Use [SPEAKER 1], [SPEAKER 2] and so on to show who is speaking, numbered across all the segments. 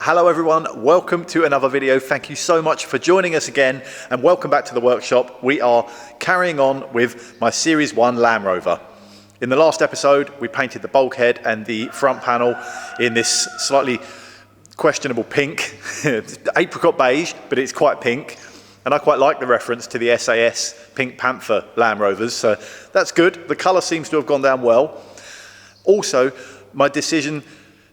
[SPEAKER 1] Hello everyone, welcome to another video. Thank you so much for joining us again and welcome back to the workshop. We are carrying on with my Series 1 Land Rover. In the last episode, we painted the bulkhead and the front panel in this slightly questionable pink, apricot beige, but it's quite pink. And I quite like the reference to the SAS Pink Panther Land Rovers, so that's good. The colour seems to have gone down well. Also, my decision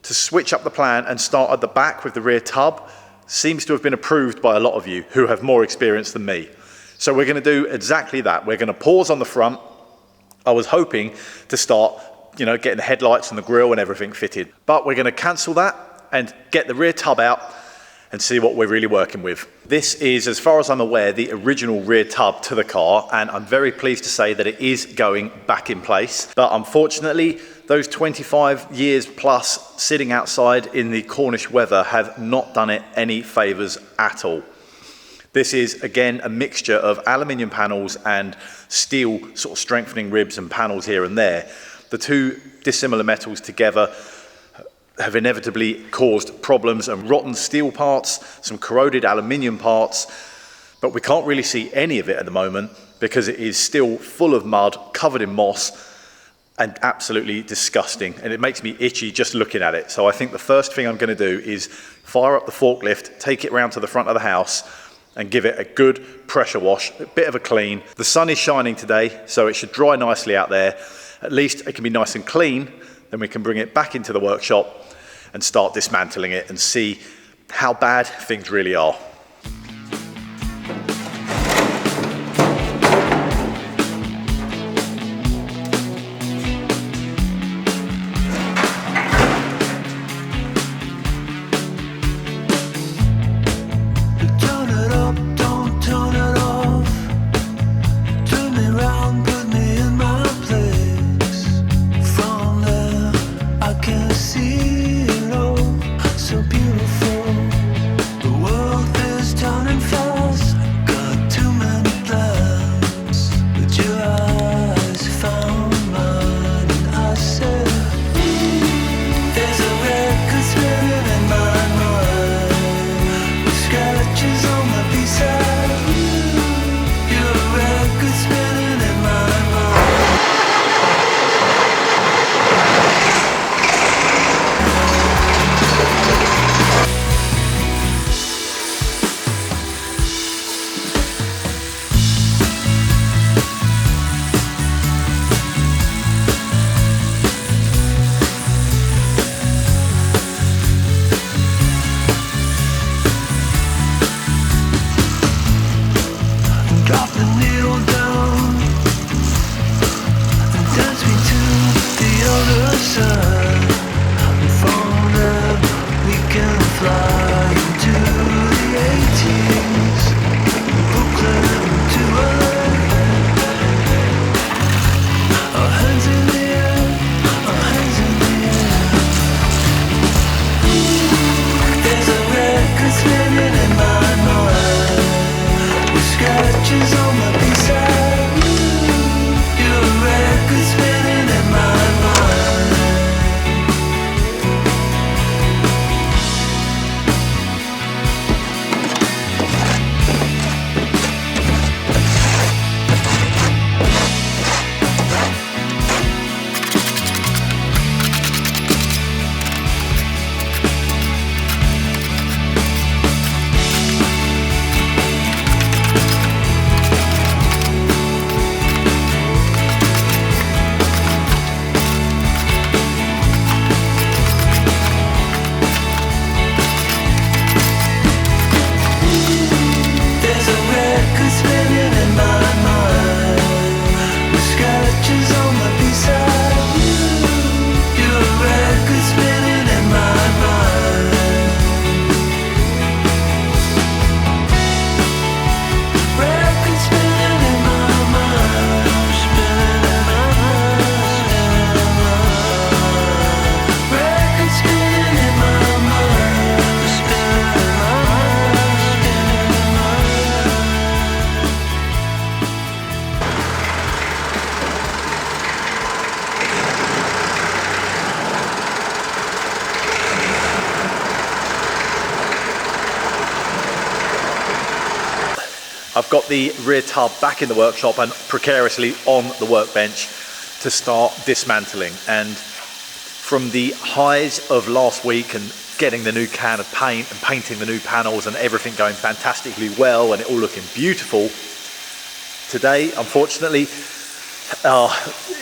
[SPEAKER 1] to switch up the plan and start at the back with the rear tub seems to have been approved by a lot of you who have more experience than me. So we're going to do exactly that. We're going to pause on the front. I was hoping to start, getting the headlights and the grille and everything fitted, but we're going to cancel that and get the rear tub out and see what we're really working with. This is, as far as I'm aware, the original rear tub to the car, and I'm very pleased to say that it is going back in place. But unfortunately, those 25 years plus sitting outside in the Cornish weather have not done it any favours at all. This is, again, a mixture of aluminium panels and steel sort of strengthening ribs and panels here and there. The two dissimilar metals together have inevitably caused problems and rotten steel parts, some corroded aluminium parts, but we can't really see any of it at the moment because it is still full of mud, covered in moss, and absolutely disgusting. And it makes me itchy just looking at it. So I think the first thing I'm going to do is fire up the forklift, take it round to the front of the house, and give it a good pressure wash, a bit of a clean. The sun is shining today, so it should dry nicely out there. At least it can be nice and clean. Then we can bring it back into the workshop and start dismantling it and see how bad things really are. I've got the rear tub back in the workshop and precariously on the workbench to start dismantling. And from the highs of last week and getting the new can of paint and painting the new panels and everything going fantastically well and it all looking beautiful, today, unfortunately,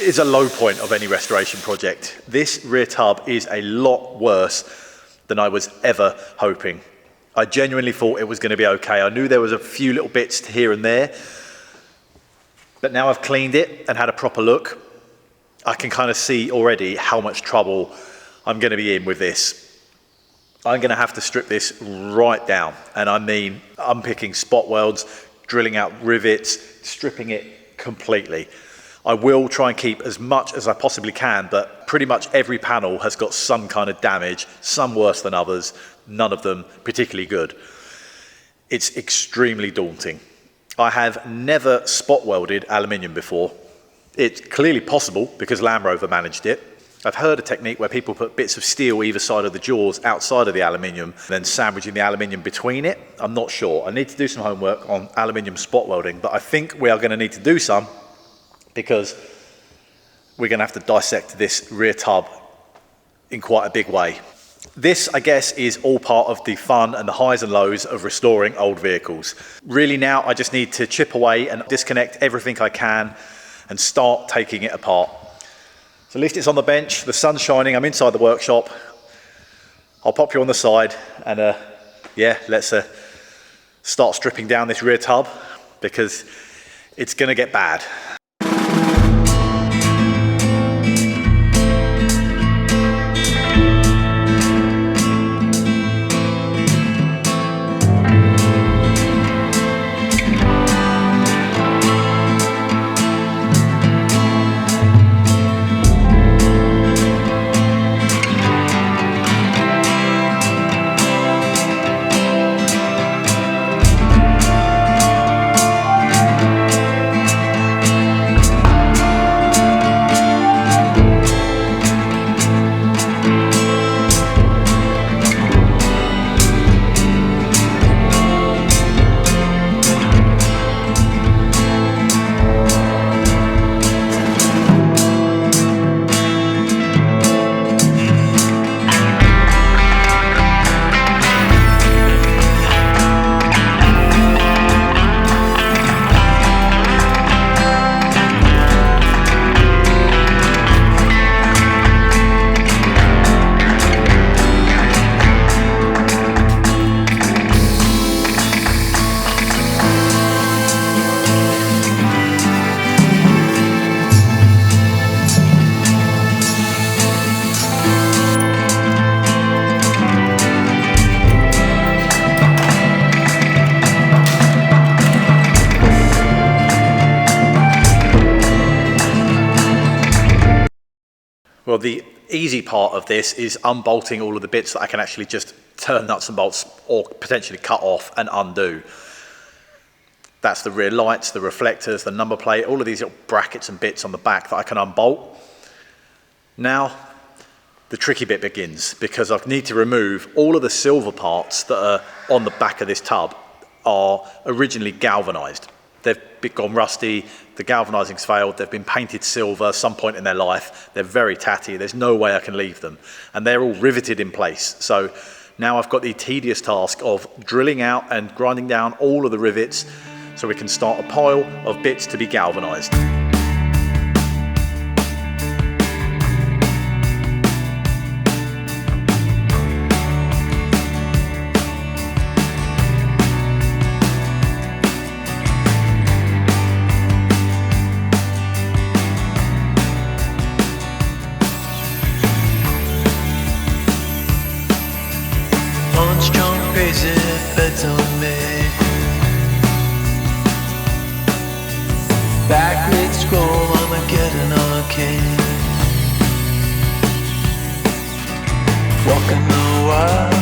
[SPEAKER 1] is a low point of any restoration project. This rear tub is a lot worse than I was ever hoping. I genuinely thought it was going to be okay. I knew there was a few little bits here and there, but now I've cleaned it and had a proper look. I can kind of see already how much trouble I'm going to be in with this. I'm going to have to strip this right down. And I mean, unpicking spot welds, drilling out rivets, stripping it completely. I will try and keep as much as I possibly can, but pretty much every panel has got some kind of damage, some worse than others, none of them particularly good. It's extremely daunting. I have never spot welded aluminium before. It's clearly possible because Land Rover managed it. I've heard a technique where people put bits of steel either side of the jaws outside of the aluminium, then sandwiching the aluminium between it. I'm not sure. I need to do some homework on aluminium spot welding, but I think we are going to need to do some because we're going to have to dissect this rear tub in quite a big way. This, I guess, is all part of the fun and the highs and lows of restoring old vehicles. Really now, I just need to chip away and disconnect everything I can and start taking it apart. So at least it's on the bench, the sun's shining, I'm inside the workshop. I'll pop you on the side and yeah, let's start stripping down this rear tub because it's going to get bad. Well, the easy part of this is unbolting all of the bits that I can actually just turn nuts and bolts or potentially cut off and undo. That's the rear lights, the reflectors, the number plate, all of these little brackets and bits on the back that I can unbolt. Now, the tricky bit begins because I need to remove all of the silver parts that are on the back of this tub are originally galvanized. They've gone rusty, the galvanizing's failed, they've been painted silver some point in their life, they're very tatty, there's no way I can leave them. And they're all riveted in place. So now I've got the tedious task of drilling out and grinding down all of the rivets so we can start a pile of bits to be galvanized.
[SPEAKER 2] Beds on me, back mid scroll, Armageddon arcane. Walking the world,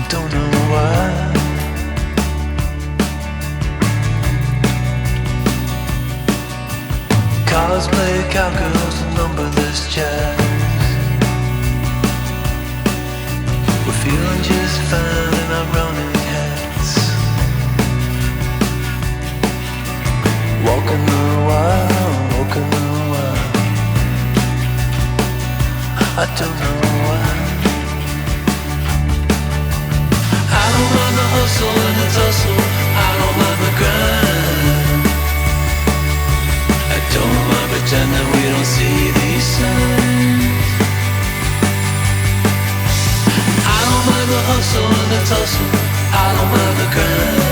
[SPEAKER 2] don't know why. Cars play cowgirls and numberless jazz. We're feeling just fine and I'm I don't know why. I don't mind the hustle and the tussle, I don't mind the grind. I don't mind pretending we don't see these signs. I don't mind the hustle and the tussle, I don't mind the grind.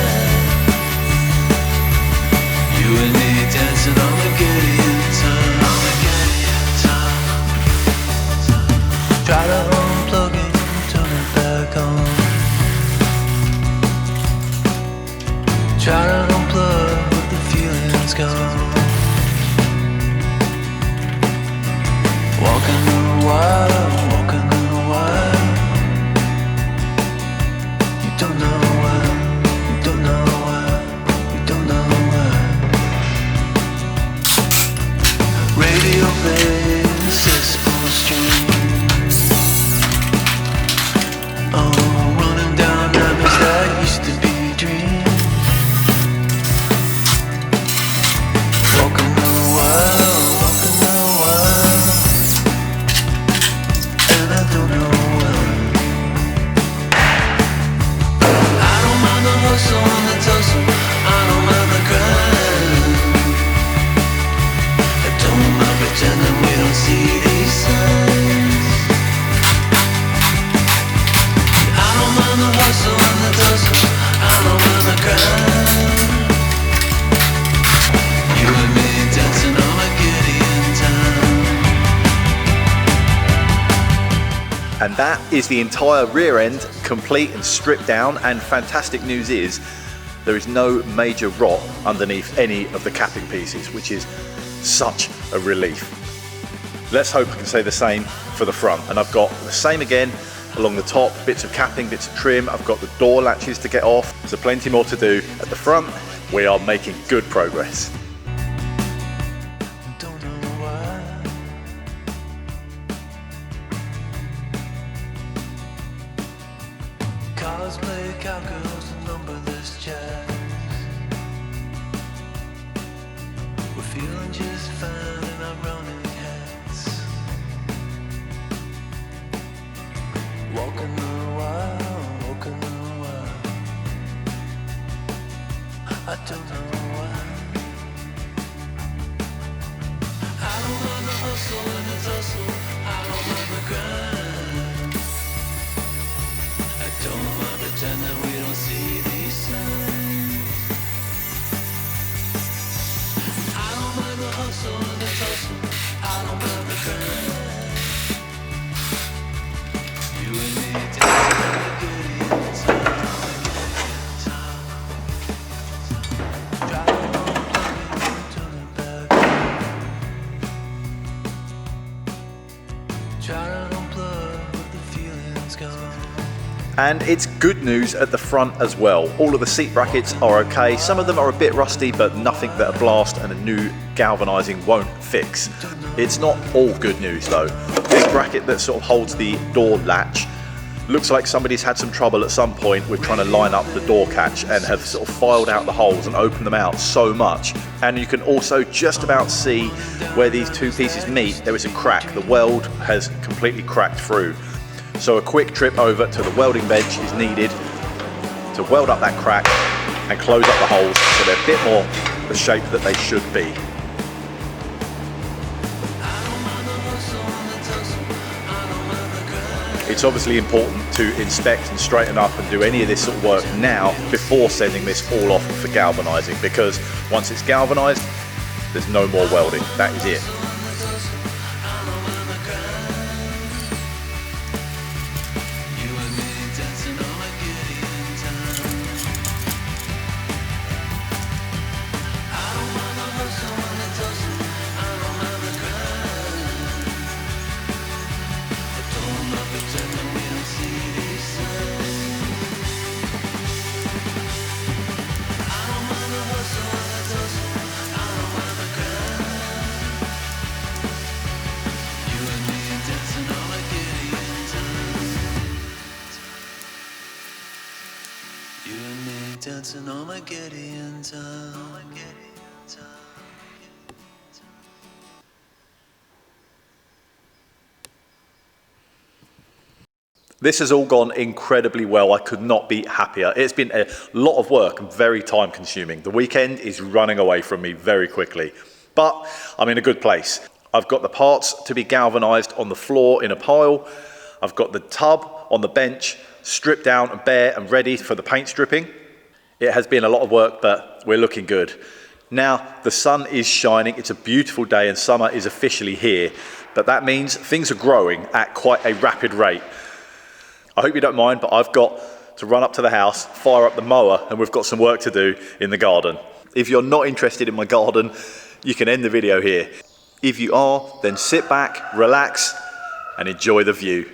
[SPEAKER 2] You and me dancing on the Gideon time, on the Gideon time. Try to unplug it, turn it back on. Try to unplug, but the feeling's gone. Walking in the wild, walking in the wild. You don't know why, you don't know why, you don't know why. Radio plays a 6-4 string. Oh, running down memories that used to be dreams. Walking the wild, walking the wild. And I don't know why. I don't mind the hustle and the tussle, I don't mind the grind. I don't mind pretending we don't see these signs. I don't mind the hustle and the tussle, I don't mind the grind. You and me dancing on a Gideon time.
[SPEAKER 1] And that is the entire rear end, complete and stripped down. And fantastic news is there is no major rot underneath any of the capping pieces, which is such a relief. Let's hope I can say the same for the front. And I've got the same again along the top, bits of capping, bits of trim. I've got the door latches to get off. So plenty more to do at the front. We are making good progress.
[SPEAKER 2] Don't know why. Cars play cowgirls and numberless jazz. We're feeling just fine in our running hats. Walking the wild, walking the wild. I don't know why. I don't mind the hustle and the tussle, I don't mind the grind. I don't mind pretending we don't see these signs. I don't mind the hustle and the tussle, I don't mind the grind. You and me dancing on the Gideon time. Try to unplug it, turn it back on. Try to unplug, but the feeling's gone.
[SPEAKER 1] And it's good news at the front as well. All of the seat brackets are okay. Some of them are a bit rusty, but nothing that a blast and a new galvanizing won't fix. It's not all good news though. This bracket that sort of holds the door latch looks like somebody's had some trouble at some point with trying to line up the door catch and have sort of filed out the holes and opened them out so much. And you can also just about see where these two pieces meet. There is a crack. The weld has completely cracked through. So a quick trip over to the welding bench is needed to weld up that crack and close up the holes so they're a bit more the shape that they should be. It's obviously important to inspect and straighten up and do any of this sort of work now before sending this all off for galvanizing, because once it's galvanized, there's no more welding. That is it.
[SPEAKER 2] Dancing on my Gideon time.
[SPEAKER 1] This has all gone incredibly well. I could not be happier. It's been a lot of work and very time consuming. The weekend is running away from me very quickly, but I'm in a good place. I've got the parts to be galvanized on the floor in a pile. I've got the tub on the bench, stripped down and bare and ready for the paint stripping. It has been a lot of work, but we're looking good. Now, the sun is shining. It's a beautiful day and summer is officially here, but that means things are growing at quite a rapid rate. I hope you don't mind, but I've got to run up to the house, fire up the mower, and we've got some work to do in the garden. If you're not interested in my garden, you can end the video here. If you are, then sit back, relax, and enjoy the view.